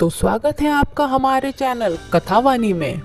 तो स्वागत है आपका हमारे चैनल कथावानी में।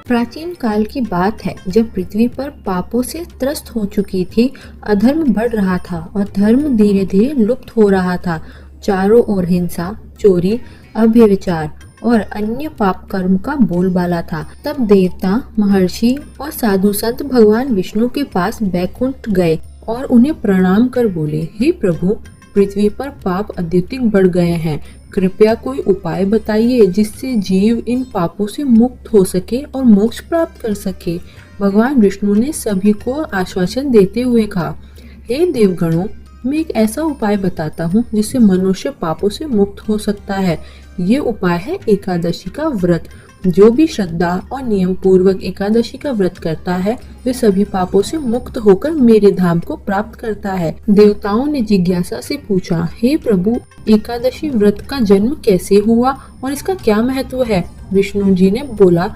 प्राचीन काल की बात है जब पृथ्वी पर पापों से त्रस्त हो चुकी थी। अधर्म बढ़ रहा था और धर्म धीरे धीरे लुप्त हो रहा था। चारों ओर हिंसा, चोरी, अव्यभिचार और अन्य पाप कर्म का बोलबाला था। तब देवता, महर्षि और साधु संत भगवान विष्णु के पास बैकुंठ गए और उन्हें प्रणाम कर बोले, हे प्रभु, पृथ्वी पर पाप अत्यधिक बढ़ गए हैं। कृपया कोई उपाय बताइए जिससे जीव इन पापों से मुक्त हो सके और मोक्ष प्राप्त कर सके। भगवान विष्णु ने सभी को आश्वासन देते हुए कहा, हे देवगणों, मैं एक ऐसा उपाय बताता हूँ जिससे मनुष्य पापों से मुक्त हो सकता है। ये उपाय है एकादशी का व्रत। जो भी श्रद्धा और नियम पूर्वक एकादशी का व्रत करता है वे सभी पापों से मुक्त होकर मेरे धाम को प्राप्त करता है। देवताओं ने जिज्ञासा से पूछा, हे प्रभु, एकादशी व्रत का जन्म कैसे हुआ और इसका क्या महत्व है? विष्णु जी ने बोला,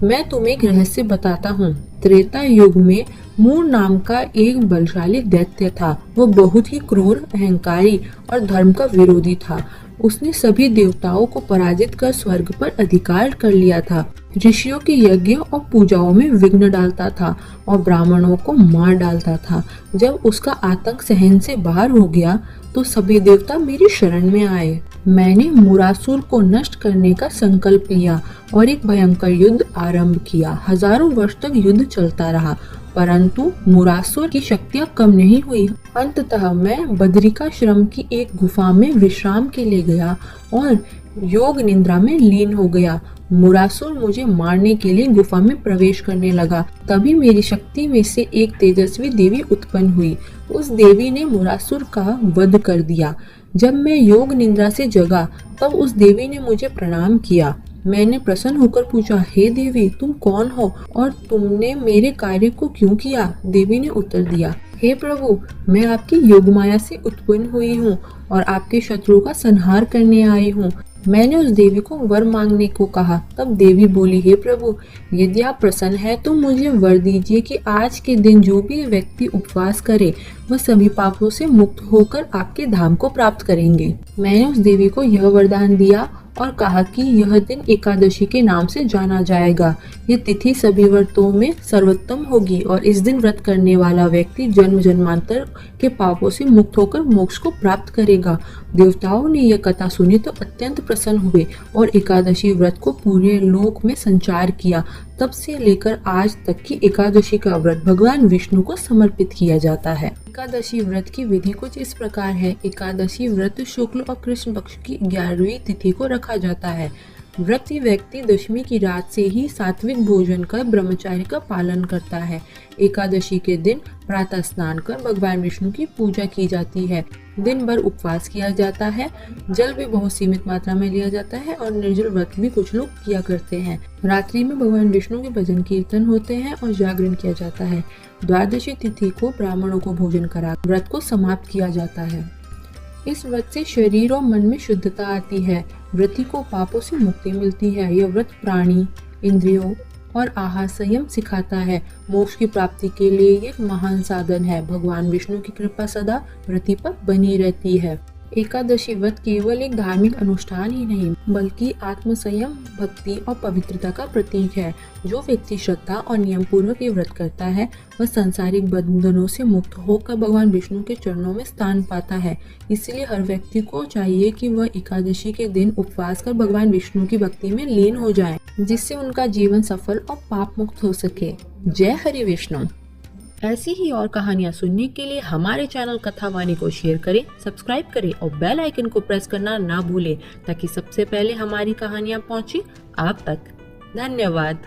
मैं तुम्हें एक रहस्य बताता हूँ। त्रेता युग में मूर नाम का एक बलशाली दैत्य था। वो बहुत ही क्रूर, अहंकारी और धर्म का विरोधी था। उसने सभी देवताओं को पराजित कर स्वर्ग पर अधिकार कर लिया था। ऋषियों के यज्ञों और पूजाओं में विघ्न डालता था और ब्राह्मणों को मार डालता था। जब उसका आतंक सहन से बाहर हो गया तो सभी देवता मेरी शरण में आए। मैंने मुरासुर को नष्ट करने का संकल्प लिया और एक भयंकर युद्ध आरंभ किया। हजारों वर्ष तक युद्ध चलता रहा, परंतु मुरासुर की शक्तियां कम नहीं हुई। अंततः मैं बदरिकाश्रम की एक गुफा में विश्राम के लिए गया और योग निद्रा में लीन हो गया। मुरासुर मुझे मारने के लिए गुफा में प्रवेश करने लगा। तभी मेरी शक्ति में से एक तेजस्वी देवी उत्पन्न हुई। उस देवी ने मुरासुर का वध कर दिया। जब मैं योग निद्रा से जगा तब उस देवी ने मुझे प्रणाम किया। मैंने प्रसन्न होकर पूछा, हे देवी, तुम कौन हो और तुमने मेरे कार्य को क्यों किया? देवी ने उत्तर दिया, हे प्रभु, मैं आपकी योग माया से उत्पन्न हुई हूँ और आपके शत्रुओं का संहार करने आई हूँ। मैंने उस देवी को वर मांगने को कहा। तब देवी बोली, हे प्रभु, यदि आप प्रसन्न हैं तो मुझे वर दीजिए कि आज के दिन जो भी व्यक्ति उपवास करे वह सभी पापों से मुक्त होकर आपके धाम को प्राप्त करेंगे। मैंने उस देवी को यह वरदान दिया और कहा कि यह दिन एकादशी के नाम से जाना जाएगा। यह तिथि सभी व्रतों में सर्वोत्तम होगी और इस दिन व्रत करने वाला व्यक्ति जन्म जन्मांतर के पापों से मुक्त होकर मोक्ष को प्राप्त करेगा। देवताओं ने यह कथा सुनी तो अत्यंत प्रसन्न हुए और एकादशी व्रत को पूरे लोक में संचार किया। तब से लेकर आज तक की एकादशी का व्रत भगवान विष्णु को समर्पित किया जाता है। एकादशी व्रत की विधि कुछ इस प्रकार है। एकादशी व्रत शुक्ल और कृष्ण पक्ष की 11वीं तिथि को रखा जाता है। व्रती व्यक्ति दशमी की रात से ही सात्विक भोजन कर ब्रह्मचर्य का पालन करता है। एकादशी के दिन प्रातः स्नान कर भगवान विष्णु की पूजा की जाती है। दिन भर उपवास किया जाता है। जल भी बहुत सीमित मात्रा में लिया जाता है और निर्जल व्रत भी कुछ लोग किया करते हैं। रात्रि में भगवान विष्णु के भजन कीर्तन होते हैं और जागरण किया जाता है। द्वादशी तिथि को ब्राह्मणों को भोजन करा व्रत को समाप्त किया जाता है। इस व्रत से शरीर और मन में शुद्धता आती है। व्रती को पापों से मुक्ति मिलती है। यह व्रत प्राणी, इंद्रियों और आहार संयम सिखाता है। मोक्ष की प्राप्ति के लिए एक महान साधन है। भगवान विष्णु की कृपा सदा व्रती पर बनी रहती है। एकादशी व्रत केवल एक धार्मिक अनुष्ठान ही नहीं बल्कि आत्म संयम, भक्ति और पवित्रता का प्रतीक है। जो व्यक्ति श्रद्धा और नियम पूर्वक ये व्रत करता है वह सांसारिक बंधनों से मुक्त होकर भगवान विष्णु के चरणों में स्थान पाता है। इसलिए हर व्यक्ति को चाहिए कि वह एकादशी के दिन उपवास कर भगवान विष्णु की भक्ति में लीन हो जाए, जिससे उनका जीवन सफल और पाप मुक्त हो सके। जय हरि विष्णु। ऐसी ही और कहानियाँ सुनने के लिए हमारे चैनल कथावानी को शेयर करें, सब्सक्राइब करें और बेल आइकन को प्रेस करना ना भूलें ताकि सबसे पहले हमारी कहानियाँ पहुँचे आप तक। धन्यवाद।